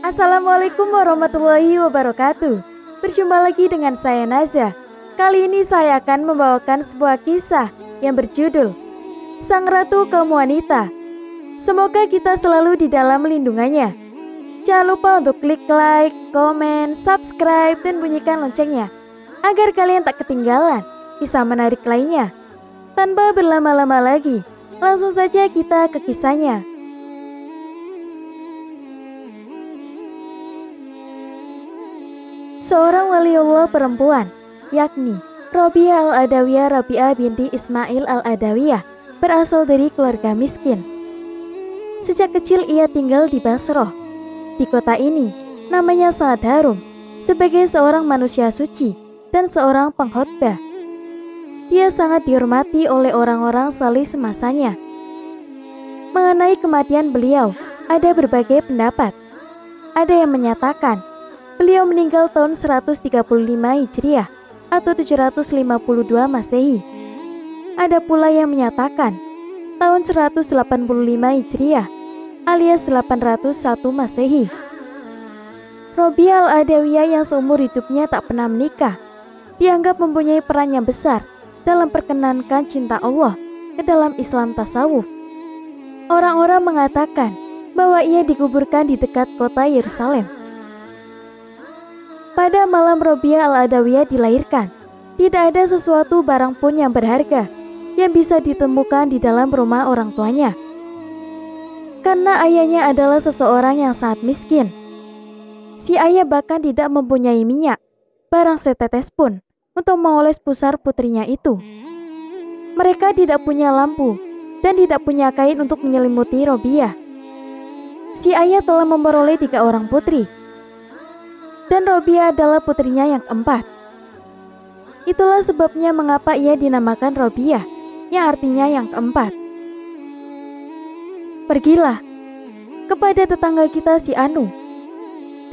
Assalamualaikum warahmatullahi wabarakatuh. Berjumpa lagi dengan saya Naza. Kali ini saya akan membawakan sebuah kisah yang berjudul Sang Ratu Kaum Wanita. Semoga kita selalu di dalam lindungannya. Jangan lupa untuk klik like, komen, subscribe, dan bunyikan loncengnya agar kalian tak ketinggalan kisah menarik lainnya. Tanpa berlama-lama lagi, langsung saja kita ke kisahnya. Seorang waliullah perempuan, yakni Robiah Al-Adawiyah Rabi'ah binti Ismail Al-Adawiyah, berasal dari keluarga miskin. Sejak kecil ia tinggal di Basroh. Di kota ini, namanya sangat harum sebagai seorang manusia suci dan seorang pengkhotbah. Dia sangat dihormati oleh orang-orang saleh semasanya. Mengenai kematian beliau, ada berbagai pendapat. Ada yang menyatakan beliau meninggal tahun 135 Hijriah atau 752 Masehi. Ada pula yang menyatakan tahun 185 Hijriah alias 801 Masehi. Robiah Al-Adawiyah yang seumur hidupnya tak pernah menikah, dianggap mempunyai peran yang besar dalam perkenankan cinta Allah ke dalam Islam tasawuf. Orang-orang mengatakan bahwa ia dikuburkan di dekat kota Yerusalem. Pada malam Robiah Al-Adawiyah dilahirkan, tidak ada sesuatu barang pun yang berharga yang bisa ditemukan di dalam rumah orang tuanya. Karena ayahnya adalah seseorang yang sangat miskin. Si ayah bahkan tidak mempunyai minyak, barang setetes pun, untuk mengoles pusar putrinya itu. Mereka tidak punya lampu dan tidak punya kain untuk menyelimuti Robiah. Si ayah telah memperoleh 3 orang putri, dan Robiah adalah putrinya yang keempat. Itulah sebabnya mengapa ia dinamakan Robiah, yang artinya yang keempat. Pergilah kepada tetangga kita si Anu,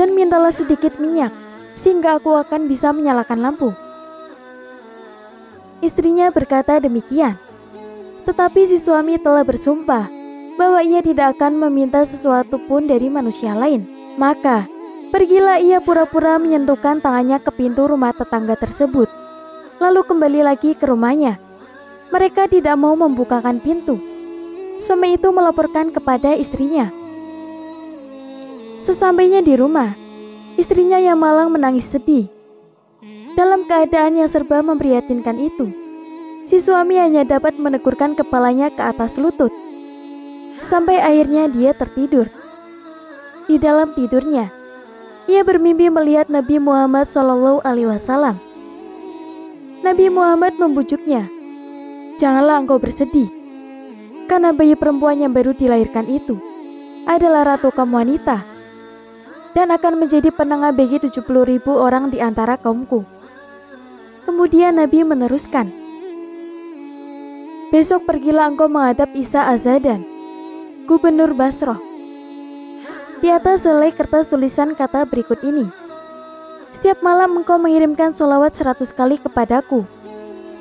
dan mintalah sedikit minyak, sehingga aku akan bisa menyalakan lampu. Istrinya berkata demikian, tetapi si suami telah bersumpah bahwa ia tidak akan meminta sesuatu pun dari manusia lain. Maka pergilah ia pura-pura menyentuhkan tangannya ke pintu rumah tetangga tersebut, lalu kembali lagi ke rumahnya. Mereka tidak mau membukakan pintu. Suami itu melaporkan kepada istrinya. Sesampainya di rumah, istrinya yang malang menangis sedih. Dalam keadaan yang serba memprihatinkan itu, si suami hanya dapat menegurkan kepalanya ke atas lutut. Sampai akhirnya dia tertidur. Di dalam tidurnya, ia bermimpi melihat Nabi Muhammad SAW. Nabi Muhammad membujuknya, "Janganlah engkau bersedih, karena bayi perempuan yang baru dilahirkan itu adalah ratu kaum wanita dan akan menjadi penengah bagi 70.000 orang di antara kaumku." Kemudian Nabi meneruskan, "Besok pergilah engkau menghadap Isa Az-Zadan, gubernur Basroh." Di atas selai kertas tulisan kata berikut ini, "Setiap malam engkau mengirimkan sholawat 100 kali kepadaku,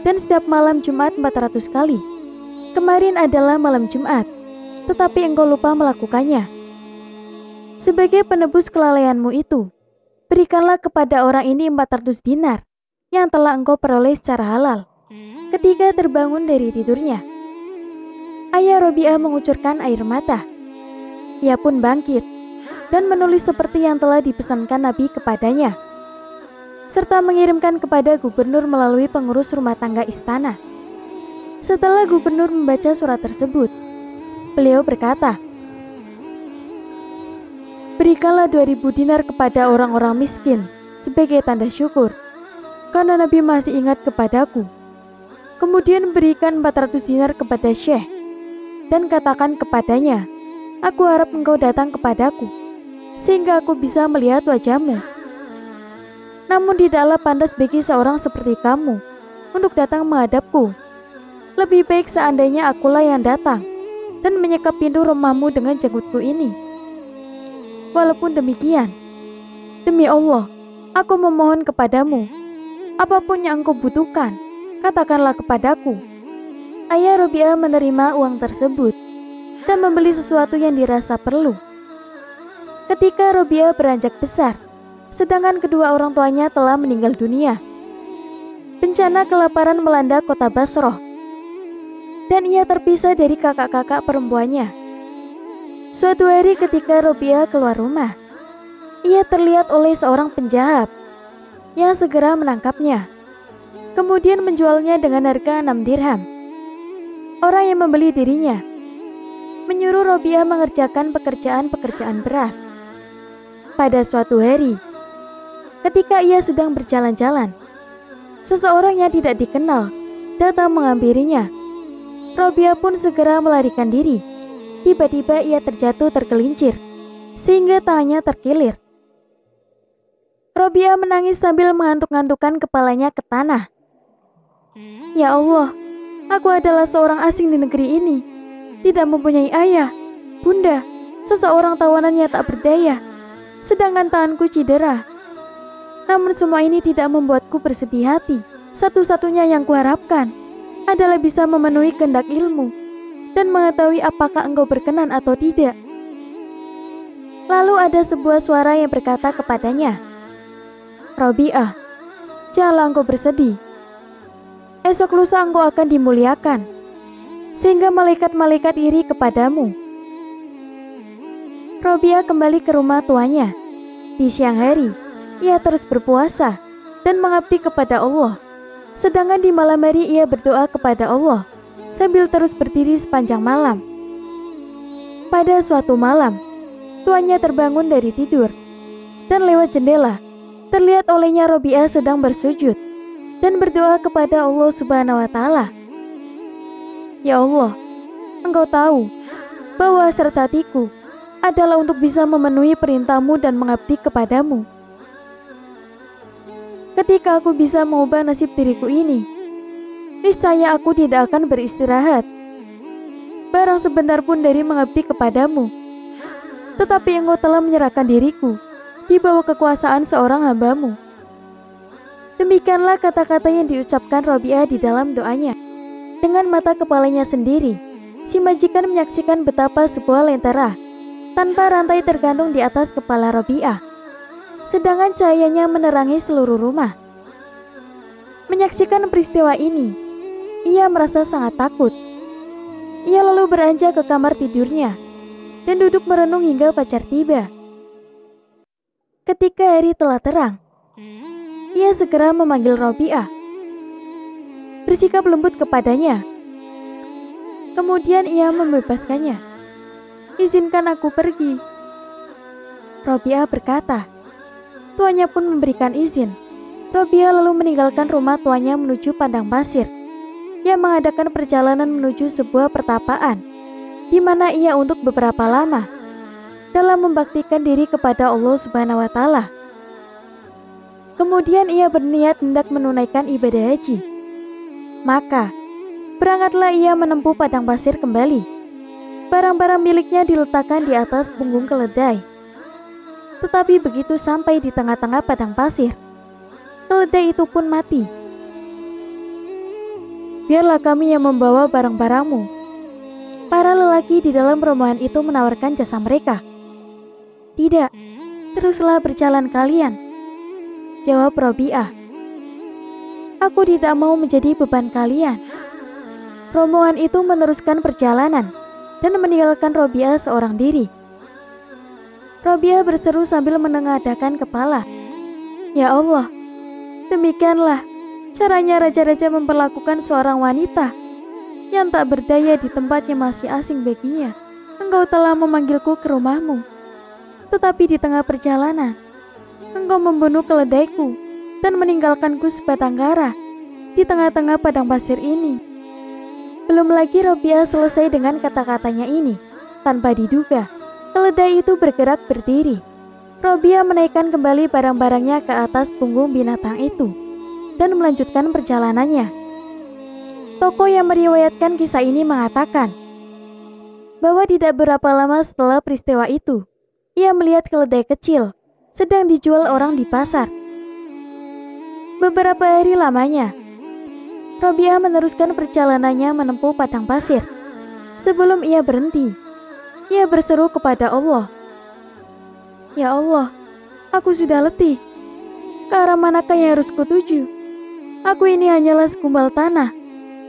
dan setiap malam Jumat 400 kali. Kemarin adalah malam Jumat, tetapi engkau lupa melakukannya. Sebagai penebus kelalaianmu itu, berikanlah kepada orang ini 400 dinar yang telah engkau peroleh secara halal." Ketika terbangun dari tidurnya, ayah Robiah mengucurkan air mata. Ia pun bangkit dan menulis seperti yang telah dipesankan Nabi kepadanya, serta mengirimkan kepada gubernur melalui pengurus rumah tangga istana. Setelah gubernur membaca surat tersebut, beliau berkata, "Berikanlah 2.000 dinar kepada orang-orang miskin sebagai tanda syukur, karena Nabi masih ingat kepadaku. Kemudian berikan 400 dinar kepada Syekh, dan katakan kepadanya, aku harap engkau datang kepadaku, sehingga aku bisa melihat wajahmu. Namun tidaklah pantas bagi seorang seperti kamu untuk datang menghadapku. Lebih baik seandainya akulah yang datang dan menyekap pintu rumahmu dengan janggutku ini. Walaupun demikian, demi Allah, aku memohon kepadamu, apapun yang engkau butuhkan, katakanlah kepadaku. Ayah Robiah menerima uang tersebut dan membeli sesuatu yang dirasa perlu. Ketika Robiah beranjak besar, sedangkan kedua orang tuanya telah meninggal dunia, bencana kelaparan melanda kota Basroh, dan ia terpisah dari kakak-kakak perempuannya. Suatu hari ketika Robiah keluar rumah, ia terlihat oleh seorang penjahat yang segera menangkapnya, kemudian menjualnya dengan harga 6 dirham. Orang yang membeli dirinya menyuruh Robiah mengerjakan pekerjaan-pekerjaan berat. Pada suatu hari, ketika ia sedang berjalan-jalan, seseorang yang tidak dikenal datang menghampirinya. Robiah pun segera melarikan diri. Tiba-tiba ia terjatuh tergelincir, sehingga tangannya terkilir. Robiah menangis sambil mengantuk-antukkan kepalanya ke tanah. Ya Allah, aku adalah seorang asing di negeri ini, tidak mempunyai ayah, bunda, seseorang tawanan yang tak berdaya, sedangkan tanganku cedera. Namun semua ini tidak membuatku bersedih hati. Satu-satunya yang kuharapkan adalah bisa memenuhi kehendak ilmu dan mengetahui apakah engkau berkenan atau tidak. Lalu ada sebuah suara yang berkata kepadanya, Robiah, janganlah engkau bersedih. Esok lusa engkau akan dimuliakan, sehingga malaikat-malaikat iri kepadamu. Robiah kembali ke rumah tuanya. Di siang hari, ia terus berpuasa dan mengabdi kepada Allah. Sedangkan di malam hari ia berdoa kepada Allah sambil terus berdiri sepanjang malam. Pada suatu malam, tuannya terbangun dari tidur dan lewat jendela terlihat olehnya Robiah sedang bersujud dan berdoa kepada Allah Subhanahu wa Ta'ala. Ya Allah, Engkau tahu bahwa hasrat hatiku adalah untuk bisa memenuhi perintah-Mu dan mengabdi kepadamu. Ketika aku bisa mengubah nasib diriku ini, niscaya aku tidak akan beristirahat barang sebentar pun dari mengabdi kepadamu. Tetapi Engkau telah menyerahkan diriku di bawah kekuasaan seorang hamba-Mu. Demikianlah kata-kata yang diucapkan Robiah di dalam doanya. Dengan mata kepalanya sendiri, si majikan menyaksikan betapa sebuah lentera tanpa rantai tergantung di atas kepala Robiah, sedangkan cahayanya menerangi seluruh rumah. Menyaksikan peristiwa ini, ia merasa sangat takut. Ia lalu beranjak ke kamar tidurnya dan duduk merenung hingga fajar tiba. Ketika hari telah terang, ia segera memanggil Robiah, bersikap lembut kepadanya. Kemudian ia membebaskannya. Izinkan aku pergi. Robiah berkata. Tuannya pun memberikan izin. Robiah lalu meninggalkan rumah tuannya menuju padang pasir yang mengadakan perjalanan menuju sebuah pertapaan di mana ia untuk beberapa lama dalam membaktikan diri kepada Allah Subhanahu wa Ta'ala. Kemudian ia berniat hendak menunaikan ibadah haji. Maka berangkatlah ia menempuh padang pasir kembali. Barang-barang miliknya diletakkan di atas punggung keledai. Tetapi begitu sampai di tengah-tengah padang pasir, keledai itu pun mati. Biarlah kami yang membawa barang-barangmu. Para lelaki di dalam rombongan itu menawarkan jasa mereka. Tidak, teruslah berjalan kalian, jawab Robiah. Aku tidak mau menjadi beban kalian. Rombongan itu meneruskan perjalanan dan meninggalkan Robiah seorang diri. Robiah berseru sambil menengadahkan kepala. Ya Allah, demikianlah caranya raja-raja memperlakukan seorang wanita yang tak berdaya di tempatnya masih asing baginya. Engkau telah memanggilku ke rumahmu, tetapi di tengah perjalanan, engkau membunuh keledaiku dan meninggalkanku sebatang kara di tengah-tengah padang pasir ini. Belum lagi Robiah selesai dengan kata-katanya ini, tanpa diduga, keledai itu bergerak berdiri. Robiah menaikkan kembali barang-barangnya ke atas punggung binatang itu dan melanjutkan perjalanannya. Tokoh yang meriwayatkan kisah ini mengatakan bahwa tidak berapa lama setelah peristiwa itu, ia melihat keledai kecil sedang dijual orang di pasar. Beberapa hari lamanya, Robiah meneruskan perjalanannya menempuh padang pasir. Sebelum ia berhenti, ia berseru kepada Allah, "Ya Allah, aku sudah letih. Ke arah manakah yang harus kutuju? Aku ini hanyalah segumpal tanah,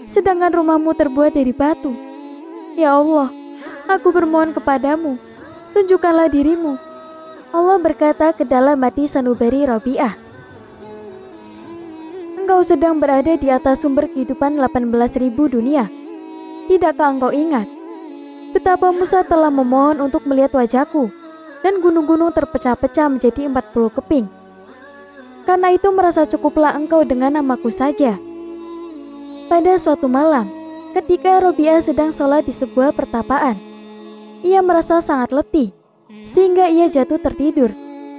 sedangkan rumahmu terbuat dari batu. Ya Allah, aku bermohon kepadamu, tunjukkanlah dirimu." Allah berkata ke dalam hati sanubari Robiah, "Engkau sedang berada di atas sumber kehidupan 18.000 dunia. Tidakkah engkau ingat betapa Musa telah memohon untuk melihat wajahku dan gunung-gunung terpecah-pecah menjadi 40 keping? Karena itu merasa cukuplah engkau dengan namaku saja." Pada suatu malam, ketika Robiah sedang sholat di sebuah pertapaan, ia merasa sangat letih, sehingga ia jatuh tertidur.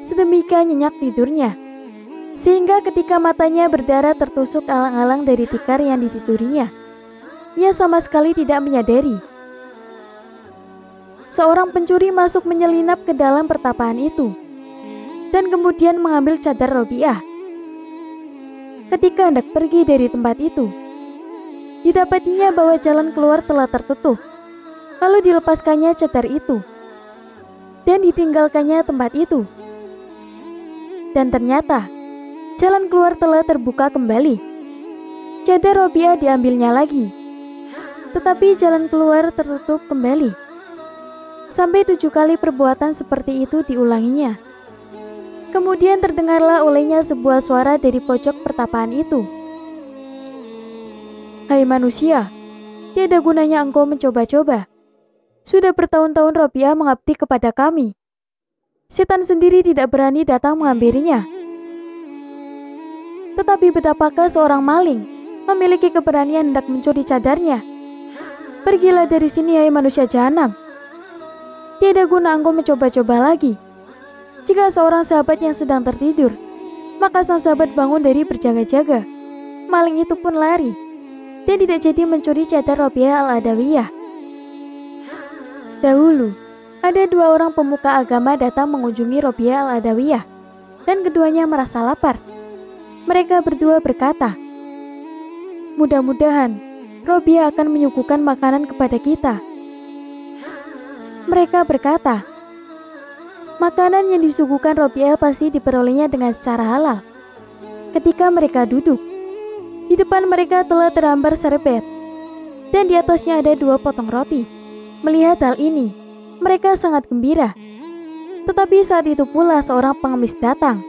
Sedemikian nyenyak tidurnya, sehingga ketika matanya berdarah tertusuk alang-alang dari tikar yang ditidurinya, ia sama sekali tidak menyadari. Seorang pencuri masuk menyelinap ke dalam pertapaan itu, dan kemudian mengambil cadar Robiah. Ketika hendak pergi dari tempat itu, didapatinya bahwa jalan keluar telah tertutup. Lalu dilepaskannya cadar itu, dan ditinggalkannya tempat itu. Dan ternyata jalan keluar telah terbuka kembali. Cadar Robiah diambilnya lagi, tetapi jalan keluar tertutup kembali. Sampai 7 kali perbuatan seperti itu diulanginya. Kemudian terdengarlah olehnya sebuah suara dari pojok pertapaan itu, "Hai manusia, tiada gunanya engkau mencoba-coba. Sudah bertahun-tahun Robiah mengabdi kepada kami. Setan sendiri tidak berani datang menghampirinya. Tetapi betapakah seorang maling memiliki keberanian hendak mencuri cadarnya? Pergilah dari sini, hai manusia jahanam. Tiada guna engkau mencoba-coba lagi." Jika seorang sahabat yang sedang tertidur, maka sang sahabat bangun dari berjaga-jaga. Maling itu pun lari, dan tidak jadi mencuri cadar Robiah al-Adawiyah. Dahulu, ada 2 orang pemuka agama datang mengunjungi Robiah al-Adawiyah, dan keduanya merasa lapar. Mereka berdua berkata, "Mudah-mudahan Robiah akan menyuguhkan makanan kepada kita." Mereka berkata, "Makanan yang disuguhkan Robiah pasti diperolehnya dengan secara halal." Ketika mereka duduk, di depan mereka telah terhambar serbet, dan di atasnya ada 2 potong roti. Melihat hal ini, mereka sangat gembira. Tetapi saat itu pula seorang pengemis datang,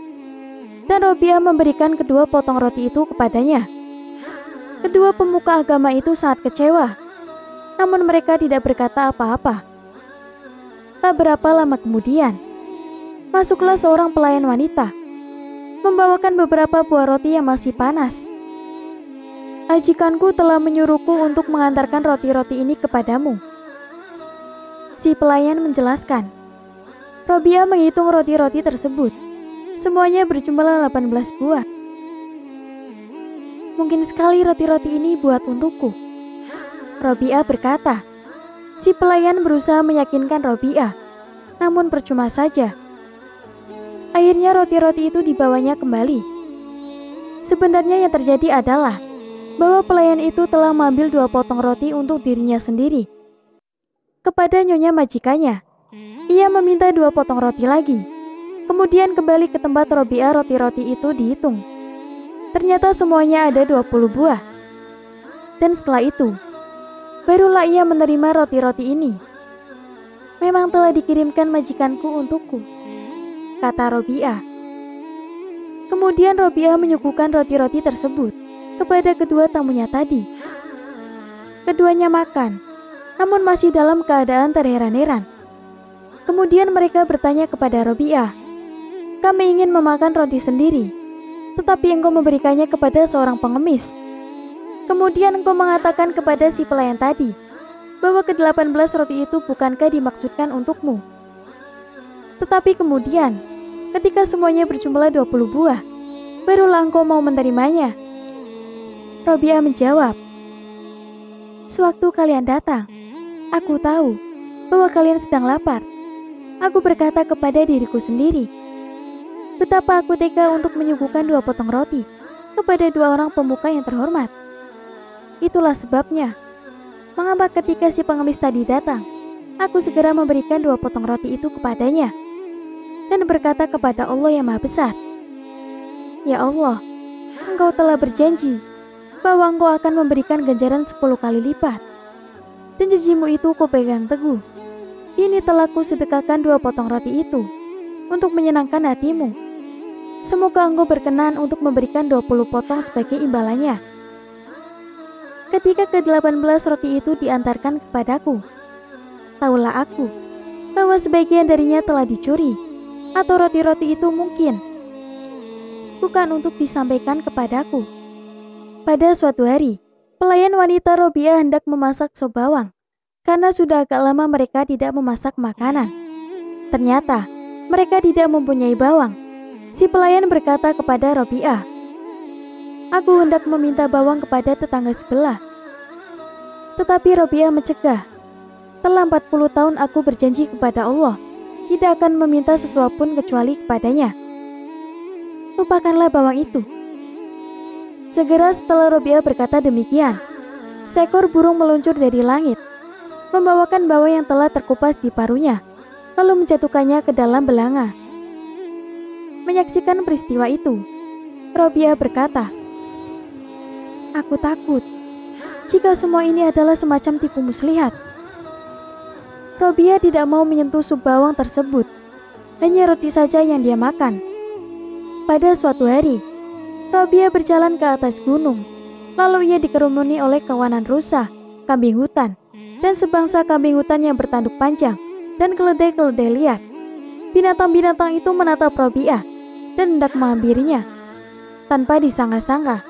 dan Robiah memberikan kedua potong roti itu kepadanya. Kedua pemuka agama itu sangat kecewa, namun mereka tidak berkata apa-apa. Tak berapa lama kemudian, masuklah seorang pelayan wanita, membawakan beberapa buah roti yang masih panas. "Ajikanku telah menyuruhku untuk mengantarkan roti-roti ini kepadamu," si pelayan menjelaskan. Robiah menghitung roti-roti tersebut. Semuanya berjumlah 18 buah. "Mungkin sekali roti-roti ini buat untukku," Robiah berkata. Si pelayan berusaha meyakinkan Robiah, namun percuma saja. Akhirnya roti-roti itu dibawanya kembali. Sebenarnya yang terjadi adalah bahwa pelayan itu telah mengambil 2 potong roti untuk dirinya sendiri. Kepada nyonya majikannya, ia meminta 2 potong roti lagi. Kemudian kembali ke tempat Robiah, roti-roti itu dihitung. Ternyata semuanya ada 20 buah. Dan setelah itu, barulah ia menerima roti-roti ini. "Memang telah dikirimkan majikanku untukku," kata Robiah. Kemudian Robiah menyuguhkan roti-roti tersebut kepada kedua tamunya tadi. Keduanya makan, namun masih dalam keadaan terheran-heran. Kemudian mereka bertanya kepada Robiah, "Kami ingin memakan roti sendiri, tetapi engkau memberikannya kepada seorang pengemis. Kemudian engkau mengatakan kepada si pelayan tadi bahwa ke-18 roti itu bukankah dimaksudkan untukmu? Tetapi kemudian, ketika semuanya berjumlah 20 buah, barulah engkau mau menerimanya." Robiah menjawab, "Sewaktu kalian datang, aku tahu bahwa kalian sedang lapar. Aku berkata kepada diriku sendiri, betapa aku tega untuk menyuguhkan 2 potong roti kepada 2 orang pemuka yang terhormat. Itulah sebabnya, mengapa ketika si pengemis tadi datang, aku segera memberikan 2 potong roti itu kepadanya dan berkata kepada Allah yang Maha Besar, "Ya Allah, Engkau telah berjanji bahwa Engkau akan memberikan ganjaran 10 kali lipat. Dan janjimu itu kupegang teguh. Ini telah kusedekahkan 2 potong roti itu untuk menyenangkan hatimu. Semoga Engkau berkenan untuk memberikan 20 potong sebagai imbalannya." Ketika ke-18 roti itu diantarkan kepadaku, tahulah aku bahwa sebagian darinya telah dicuri, atau roti-roti itu mungkin bukan untuk disampaikan kepadaku. Pada suatu hari, pelayan wanita Robiah hendak memasak sop bawang, karena sudah agak lama mereka tidak memasak makanan. Ternyata, mereka tidak mempunyai bawang. Si pelayan berkata kepada Robiah, "Aku hendak meminta bawang kepada tetangga sebelah." Tetapi Robiah mencegah. "Telah 40 tahun aku berjanji kepada Allah, tidak akan meminta sesuatu pun kecuali kepadanya. Lupakanlah bawang itu." Segera setelah Robiah berkata demikian, seekor burung meluncur dari langit, membawakan bawang yang telah terkupas di paruhnya, lalu menjatuhkannya ke dalam belanga. Menyaksikan peristiwa itu, Robiah berkata, "Aku takut jika semua ini adalah semacam tipu muslihat." Robiah tidak mau menyentuh sup bawang tersebut, hanya roti saja yang dia makan. Pada suatu hari, Robiah berjalan ke atas gunung, lalu ia dikerumuni oleh kawanan rusa, kambing hutan, dan sebangsa kambing hutan yang bertanduk panjang dan keledai-keledai liar. Binatang-binatang itu menatap Robiah dan hendak menghampirinya. Tanpa disangka-sangka,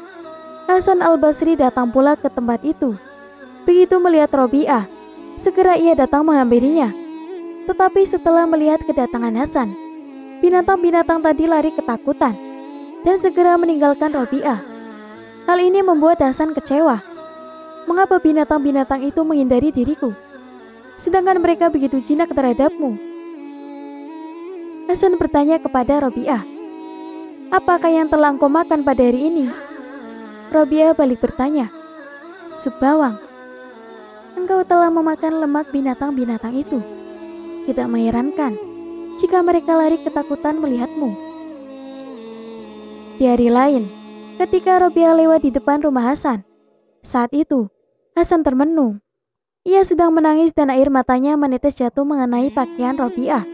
Hasan al-Basri datang pula ke tempat itu. Begitu melihat Robiah, segera ia datang menghampirinya. Tetapi setelah melihat kedatangan Hasan, binatang-binatang tadi lari ketakutan dan segera meninggalkan Robiah. Hal ini membuat Hasan kecewa. Mengapa binatang-binatang itu menghindari diriku, sedangkan mereka begitu jinak terhadapmu? Hasan bertanya kepada Robiah, "Apakah yang telah engkau makan pada hari ini?" Robiah balik bertanya, "Sup bawang." "Engkau telah memakan lemak binatang-binatang itu. Tidak mengherankan jika mereka lari ketakutan melihatmu." Di hari lain, ketika Robiah lewat di depan rumah Hasan, saat itu Hasan termenung. Ia sedang menangis dan air matanya menetes jatuh mengenai pakaian Robiah.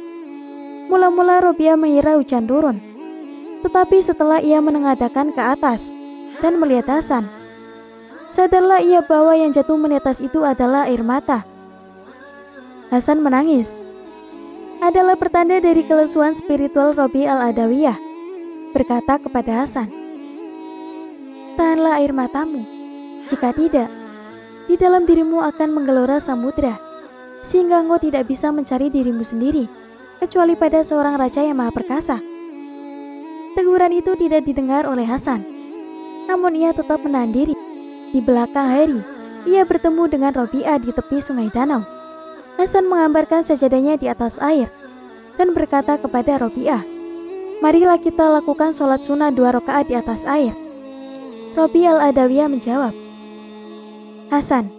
Mula-mula Robiah mengira hujan turun, tetapi setelah ia menengadahkan ke atas dan melihat Hasan, sadarlah ia bahwa yang jatuh menetes itu adalah air mata. Hasan menangis. Adalah pertanda dari kelesuan spiritual Robiah al-Adawiyah. Berkata kepada Hasan, "Tahanlah air matamu. Jika tidak, di dalam dirimu akan menggelora samudra, sehingga engkau tidak bisa mencari dirimu sendiri, kecuali pada seorang raja yang maha perkasa." Teguran itu tidak didengar oleh Hasan, namun ia tetap menahan diri. Di belakang hari, ia bertemu dengan Robiah di tepi sungai danau. Hasan menggambarkan sajadahnya di atas air dan berkata kepada Robiah, "Marilah kita lakukan sholat sunnah 2 rakaat di atas air." Robiah al-Adawiyah menjawab, "Hasan,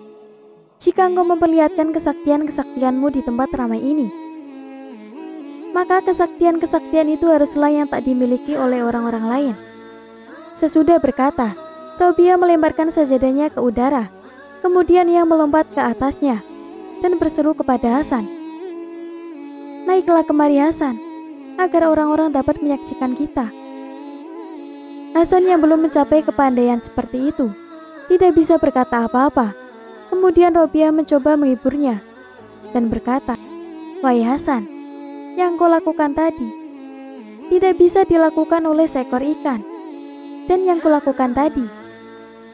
jika engkau memperlihatkan kesaktian-kesaktianmu di tempat ramai ini, maka kesaktian-kesaktian itu haruslah yang tak dimiliki oleh orang-orang lain." Sesudah berkata, Robiah melemparkan sajadahnya ke udara, kemudian ia melompat ke atasnya dan berseru kepada Hasan, "Naiklah kemari Hasan, agar orang-orang dapat menyaksikan kita." Hasan yang belum mencapai kepandaian seperti itu tidak bisa berkata apa-apa. Kemudian Robiah mencoba menghiburnya dan berkata, "Wahai Hasan, yang kau lakukan tadi tidak bisa dilakukan oleh seekor ikan, dan yang kulakukan tadi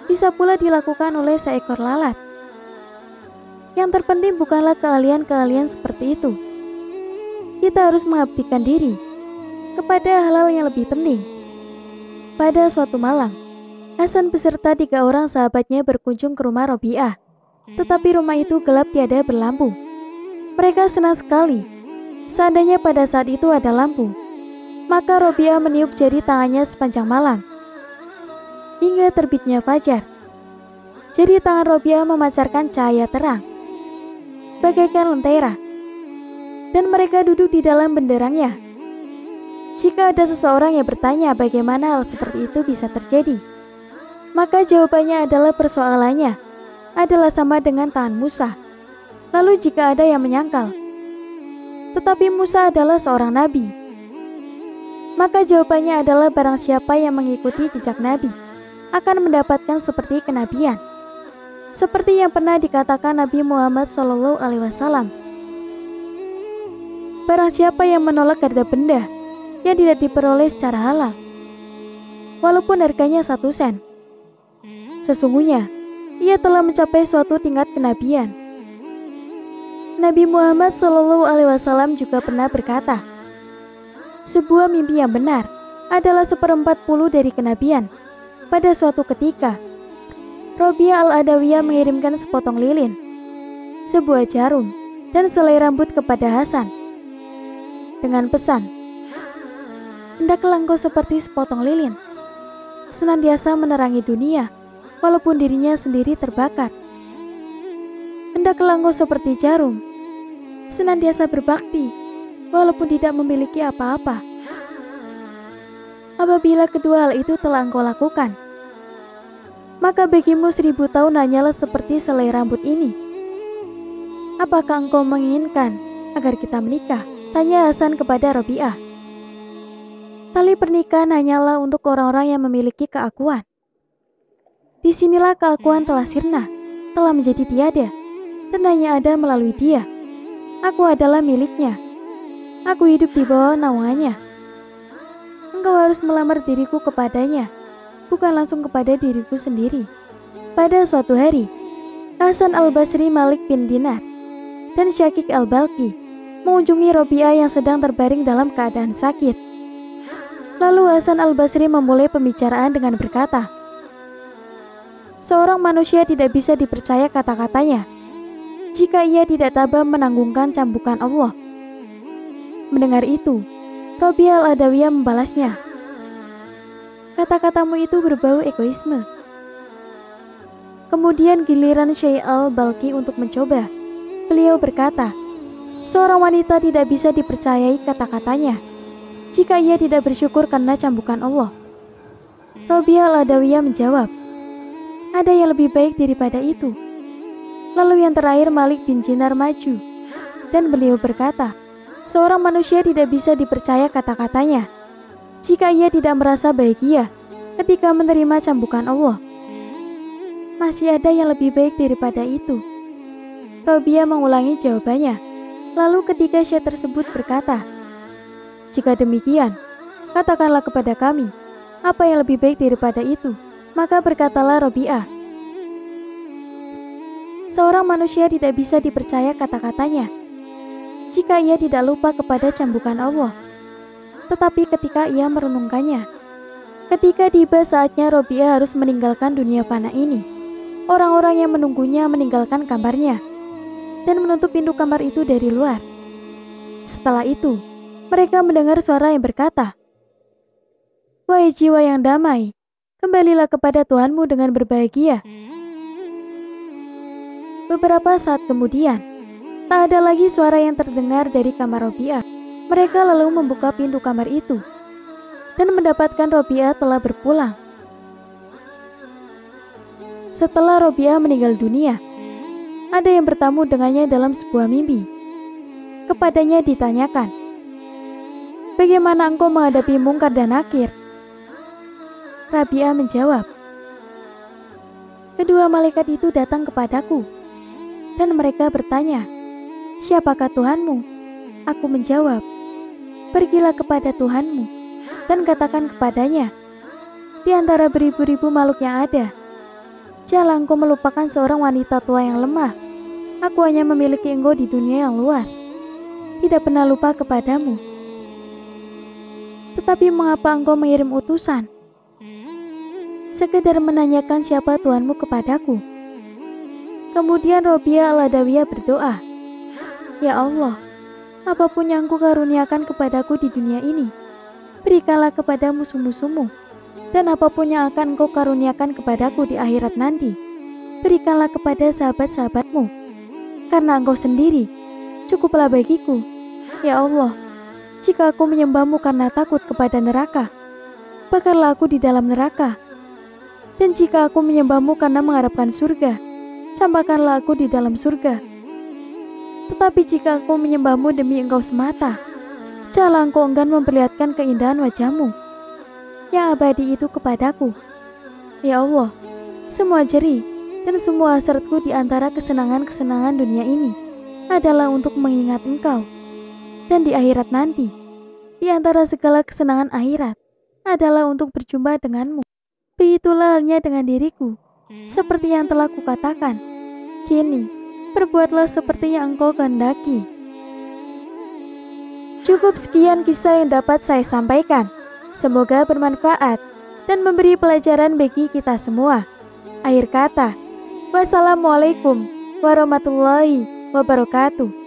bisa pula dilakukan oleh seekor lalat. Yang terpenting bukanlah keahlian-keahlian seperti itu. Kita harus mengabdikan diri kepada hal-hal yang lebih penting." Pada suatu malam, Hasan beserta 3 orang sahabatnya berkunjung ke rumah Robiah, tetapi rumah itu gelap tiada berlampu. Mereka senang sekali. Seandainya pada saat itu ada lampu, maka Robiah meniup jari tangannya sepanjang malam hingga terbitnya fajar. Jadi tangan Robiah memancarkan cahaya terang, bagaikan lentera, dan mereka duduk di dalam benderangnya. Jika ada seseorang yang bertanya bagaimana hal seperti itu bisa terjadi, maka jawabannya adalah persoalannya adalah sama dengan tangan Musa. Lalu jika ada yang menyangkal, tetapi Musa adalah seorang nabi, maka jawabannya adalah barang siapa yang mengikuti jejak nabi akan mendapatkan seperti kenabian, seperti yang pernah dikatakan Nabi Muhammad SAW. Barang siapa yang menolak harta benda yang tidak diperoleh secara halal, walaupun harganya 1 sen, sesungguhnya ia telah mencapai suatu tingkat kenabian. Nabi Muhammad SAW juga pernah berkata, sebuah mimpi yang benar adalah 1/4 dari kenabian. Pada suatu ketika, Robiah Al-Adawiyah mengirimkan sepotong lilin, sebuah jarum, dan selai rambut kepada Hasan dengan pesan, hendaklah engkau seperti sepotong lilin, senantiasa menerangi dunia walaupun dirinya sendiri terbakar. Hendaklah engkau seperti jarum, senantiasa berbakti walaupun tidak memiliki apa-apa. Apabila kedua hal itu telah engkau lakukan, maka bagimu 1000 tahun hanyalah seperti selai rambut ini. Apakah engkau menginginkan agar kita menikah? Tanya Hasan kepada Robiah. Tali pernikahan hanyalah untuk orang-orang yang memiliki keakuan. Disinilah keakuan telah sirna, telah menjadi tiada, dan hanya ada melalui dia. Aku adalah miliknya. Aku hidup di bawah naungannya. Engkau harus melamar diriku kepadanya, bukan langsung kepada diriku sendiri. Pada suatu hari, Hasan al-Basri, Malik bin Dinar, dan Syakik al-Balki mengunjungi Robiah yang sedang terbaring dalam keadaan sakit. Lalu Hasan al-Basri memulai pembicaraan dengan berkata, seorang manusia tidak bisa dipercaya kata-katanya jika ia tidak tabah menanggungkan cambukan Allah. Mendengar itu, Robiah Al-Adawiyah membalasnya, kata-katamu itu berbau egoisme. Kemudian giliran Syekh al-Balki untuk mencoba. Beliau berkata, seorang wanita tidak bisa dipercayai kata-katanya jika ia tidak bersyukur karena cambukan Allah. Robiah Al-Adawiyah menjawab, ada yang lebih baik daripada itu. Lalu yang terakhir Malik bin Dinar maju, dan beliau berkata, seorang manusia tidak bisa dipercaya kata-katanya jika ia tidak merasa bahagia ketika menerima cambukan Allah. Masih ada yang lebih baik daripada itu. Robiah mengulangi jawabannya. Lalu ketika Syekh tersebut berkata, jika demikian, katakanlah kepada kami, apa yang lebih baik daripada itu? Maka berkatalah Robiah, seorang manusia tidak bisa dipercaya kata-katanya jika ia tidak lupa kepada cambukan Allah, tetapi ketika ia merenungkannya. Ketika tiba saatnya Robiah harus meninggalkan dunia fana ini, orang-orang yang menunggunya meninggalkan kamarnya dan menutup pintu kamar itu dari luar. Setelah itu, mereka mendengar suara yang berkata, wahai jiwa yang damai, kembalilah kepada Tuhanmu dengan berbahagia. Beberapa saat kemudian, tak ada lagi suara yang terdengar dari kamar Robiah. Mereka lalu membuka pintu kamar itu dan mendapatkan Robiah telah berpulang. Setelah Robiah meninggal dunia, ada yang bertamu dengannya dalam sebuah mimpi. Kepadanya ditanyakan, bagaimana engkau menghadapi mungkar dan nakir? Robiah menjawab, kedua malaikat itu datang kepadaku, dan mereka bertanya, siapakah Tuhanmu? Aku menjawab, pergilah kepada Tuhanmu, dan katakan kepadanya, di antara beribu-ribu makhluk yang ada, janganlah engkau melupakan seorang wanita tua yang lemah. Aku hanya memiliki engkau di dunia yang luas, tidak pernah lupa kepadamu. Tetapi mengapa engkau mengirim utusan? Sekedar menanyakan siapa Tuhanmu kepadaku. Kemudian Robiah Al-Adawiyah berdoa, ya Allah, apapun yang engkau karuniakan kepadaku di dunia ini, berikanlah kepada musuh-musuhmu, dan apapun yang akan engkau karuniakan kepadaku di akhirat nanti, berikanlah kepada sahabat-sahabatmu, karena Engkau sendiri cukuplah bagiku. Ya Allah, jika aku menyembahmu karena takut kepada neraka, bakarlah aku di dalam neraka. Dan jika aku menyembahmu karena mengharapkan surga, campakkanlah aku di dalam surga. Tetapi jika aku menyembahmu demi Engkau semata, janganlah Engkau enggan memperlihatkan keindahan wajahmu yang abadi itu kepadaku. Ya Allah, semua jerih dan semua hasratku di antara kesenangan-kesenangan dunia ini adalah untuk mengingat Engkau. Dan di akhirat nanti, di antara segala kesenangan akhirat adalah untuk berjumpa denganmu. Begitulah halnya dengan diriku, seperti yang telah kukatakan. Kini, berbuatlah seperti yang Engkau kehendaki. Cukup sekian kisah yang dapat saya sampaikan. Semoga bermanfaat dan memberi pelajaran bagi kita semua. Akhir kata, wassalamualaikum warahmatullahi wabarakatuh.